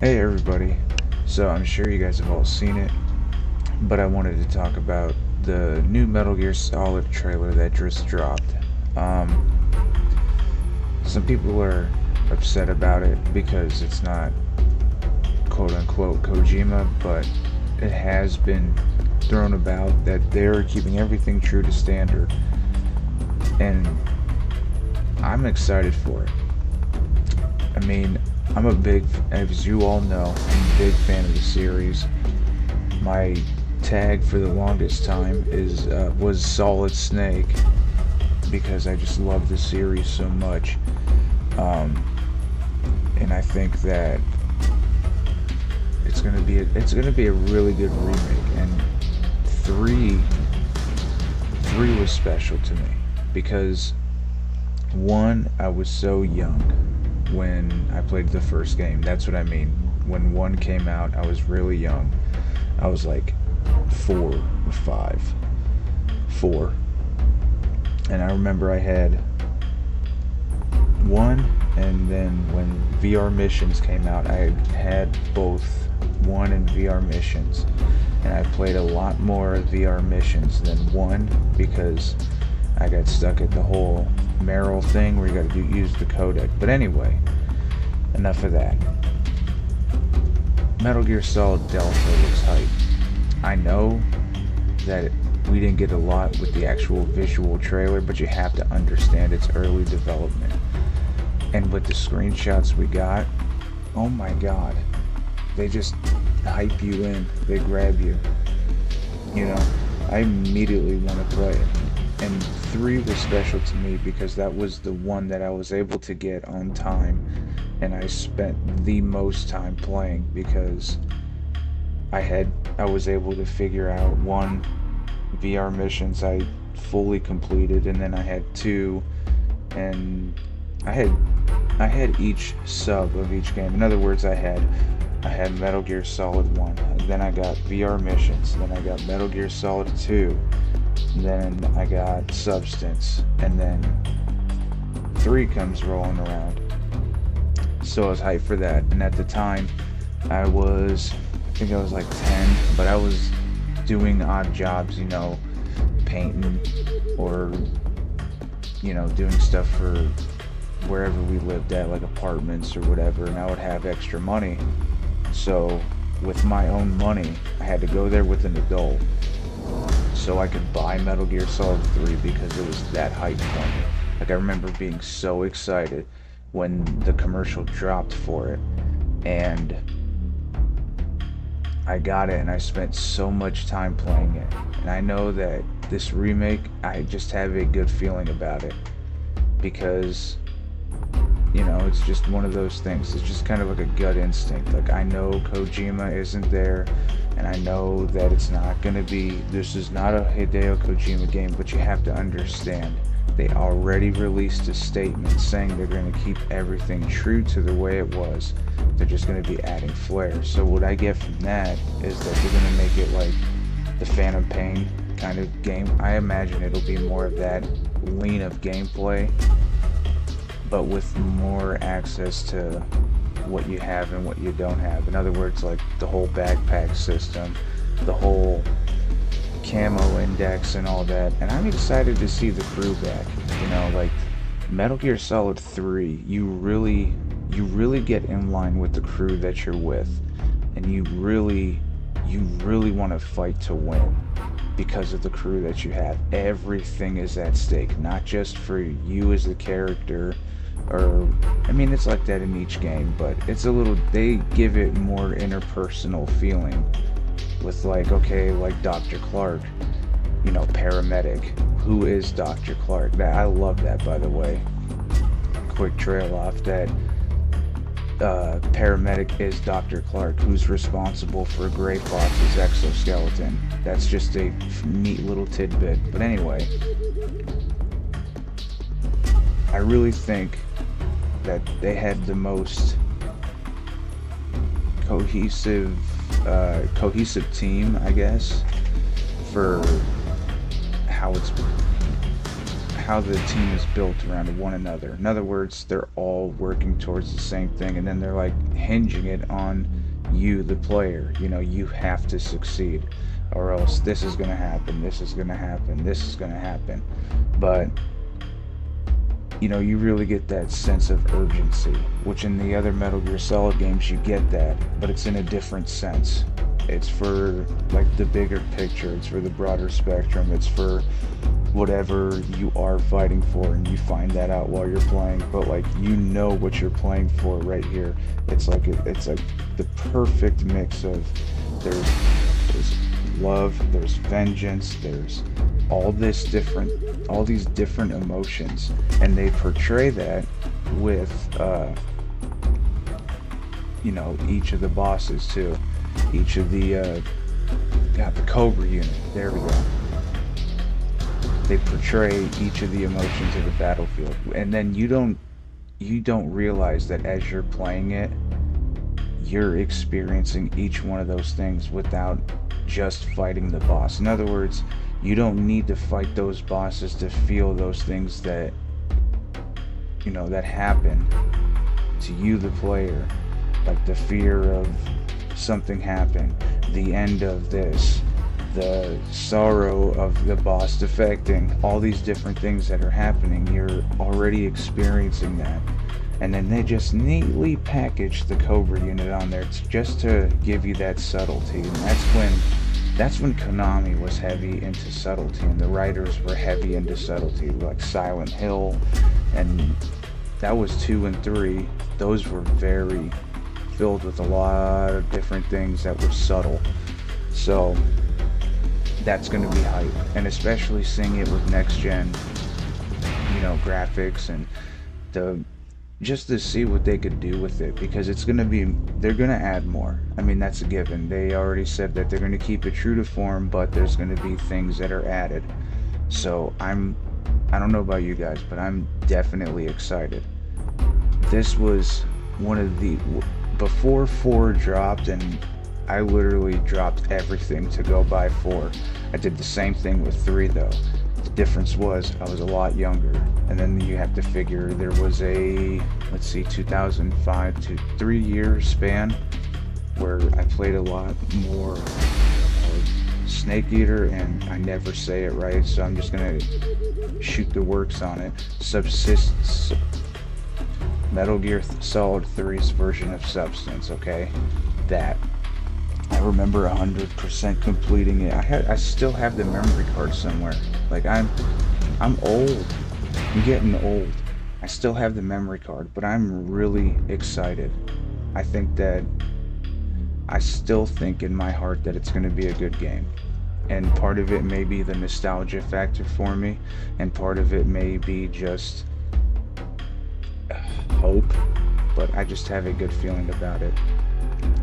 Hey everybody, so I'm sure you guys have all seen it, but I wanted to talk about the new Metal Gear Solid trailer that just dropped. Um, some people are upset about it because it's not quote unquote Kojima, but it has been thrown about that they're keeping everything true to standard, and I'm excited for it. I mean, as you all know, I'm a big fan of the series. My tag for the longest time is was Solid Snake because I just love the series so much, um, and I think that it's gonna be a really good remake. And three three was special to me because one, I was so young when I played the first game. That's what I mean. When one came out, I was really young. I was like 4 or 5, 4, and I remember I had one, and then when VR missions came out, I had both one and VR missions, and I played a lot more VR missions than one because I got stuck at the whole Merrill thing where you got to use the codec. But anyway, enough of that. Metal Gear Solid Delta looks hype. I know that we didn't get a lot with the actual visual trailer, but you have to understand its early development. And with the screenshots we got, oh my god, they just hype you in, they grab you. You know, I immediately want to play it. And 3 was special to me because that was the one that I was able to get on time, and I spent the most time playing because I was able to figure out one VR missions I fully completed, and then I had two, and I had I had each sub of each game. In other words, I had Metal Gear Solid 1, and then I got VR missions, then I got Metal Gear Solid 2, and then I got Substance, and then 3 comes rolling around. So I was hyped for that, and at the time I think I was like 10, but I was doing odd jobs, painting or, doing stuff for wherever we lived at, like apartments or whatever, and I would have extra money. So with my own money, I had to go there with an adult so I could buy Metal Gear Solid 3 because it was that hype for me. Like, I remember being so excited when the commercial dropped for it, and I got it, and I spent so much time playing it. And I know that this remake, I just have a good feeling about it because, it's just one of those things. It's just kind of like a gut instinct. Like, I know Kojima isn't there, and I know that this is not a Hideo Kojima game, but you have to understand, they already released a statement saying they're going to keep everything true to the way it was. They're just going to be adding flair. So what I get from that is that they're going to make it like the Phantom Pain kind of game. I imagine it'll be more of that lean of gameplay, but with more access to what you have and what you don't have. In other words, like the whole backpack system, the whole camo index and all that. And I'm excited to see the crew back. Like Metal Gear Solid 3, you really get in line with the crew that you're with, and you really want to fight to win because of the crew that you have. Everything is at stake, not just for you as the character, or I mean, it's like that in each game, but they give it more interpersonal feeling with, like, okay, like Dr. Clark, paramedic. Who is Dr. Clark? I love that, by the way. Quick trail off that. Paramedic is Dr. Clark, who's responsible for Gray Fox's exoskeleton. That's just a neat little tidbit. But anyway, I really think that they had the most cohesive team, I guess, for how how the team is built around one another. In other words, they're all working towards the same thing, and then they're like hinging it on you, the player. You know, you have to succeed, or else this is gonna happen, this is gonna happen, this is gonna happen. But you know, you really get that sense of urgency, which in the other Metal Gear Solid games you get that, but it's in a different sense. It's for like the bigger picture, it's for the broader spectrum, it's for whatever you are fighting for, and you find that out while you're playing. But like, you know what you're playing for right here. It's like the perfect mix of there's love, there's vengeance, there's all these different emotions, and they portray that with you know, each of the bosses too, each of the Cobra unit, there we go. They portray each of the emotions of the battlefield, and then you don't realize that as you're playing it, you're experiencing each one of those things without just fighting the boss. In other words, you don't need to fight those bosses to feel those things that, you know, that happen to you, the player. Like the fear of something happened, the end of this, the sorrow of the boss defecting, all these different things that are happening. You're already experiencing that. And then they just neatly package the Cobra unit on there just to give you that subtlety. And that's when Konami was heavy into subtlety, and the writers were heavy into subtlety, like Silent Hill, and that was 2 and 3. Those were very filled with a lot of different things that were subtle. So that's going to be hype, and especially seeing it with next gen, you know, graphics, and just to see what they could do with it, because they're gonna add more. I mean, that's a given. They already said that they're gonna keep it true to form, but there's gonna be things that are added. So I don't know about you guys, but I'm definitely excited. This was one of before 4 dropped, and I literally dropped everything to go buy 4. I did the same thing with 3 though. The difference was I was a lot younger, and then you have to figure there was a, let's see, 2005 to 3 year span where I played a lot more Snake Eater, and I never say it right, so I'm just gonna shoot the works on it. Metal Gear Solid 3's version of Substance, okay? That I remember 100% completing it. I still have the memory card somewhere. Like, I'm old. I'm getting old. I still have the memory card, but I'm really excited. I still think in my heart that it's going to be a good game. And part of it may be the nostalgia factor for me, and part of it may be just hope, but I just have a good feeling about it.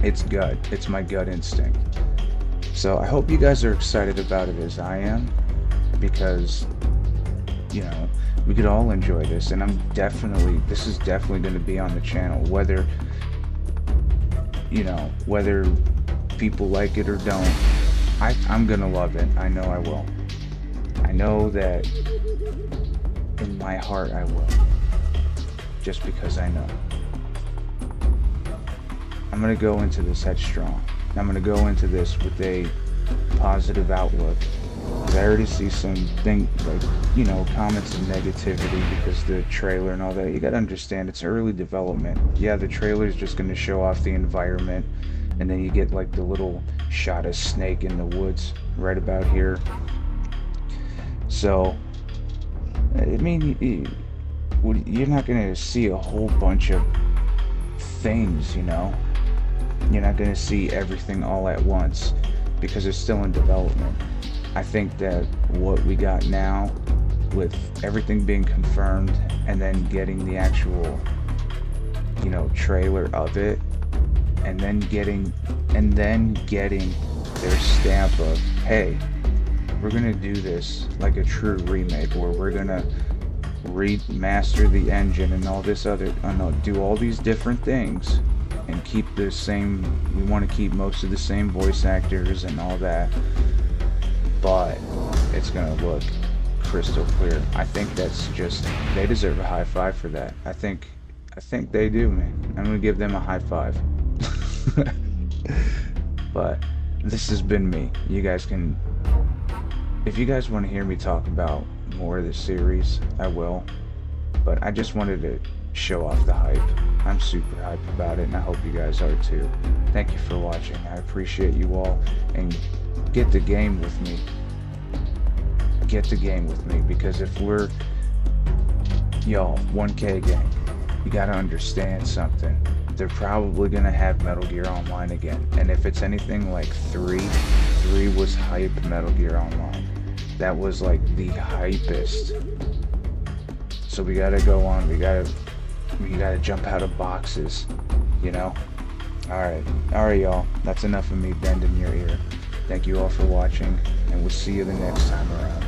It's my gut instinct. So I hope you guys are excited about it as I am, because, you know, we could all enjoy this, and this is definitely going to be on the channel, whether people like it or don't. I'm gonna love it. I know I will. I know that in my heart I will, just because I know. I'm going to go into this headstrong. I'm going to go into this with a positive outlook. Because I already see some comments of negativity because the trailer and all that. You got to understand, it's early development. Yeah, the trailer is just going to show off the environment, and then you get like the little shot of Snake in the woods right about here. So, I mean, you're not going to see a whole bunch of things, you know. You're not going to see everything all at once because it's still in development. I think that what we got now, with everything being confirmed and then getting the actual, trailer of it, and then getting their stamp of, hey, we're going to do this like a true remake, or we're going to remaster the engine and all this other, do all these different things and keep the same. We want to keep most of the same voice actors and all that, but it's gonna look crystal clear. I think that's just, they deserve a high five for that. I think they do, man. I'm gonna give them a high five. But this has been me. You guys can, if you guys want to hear me talk about more of this series, I will. But I just wanted to show off the hype. I'm super hyped about it, and I hope you guys are too. Thank you for watching. I appreciate you all, and get the game with me. Get the game with me, because if we're, y'all, 1K game, you gotta understand something. They're probably gonna have Metal Gear Online again, and if it's anything like 3 was hype Metal Gear Online. That was like the hypest. So we gotta go on, we gotta jump out of boxes, you know? Alright, y'all, that's enough of me bending your ear. Thank you all for watching, and we'll see you the next time around.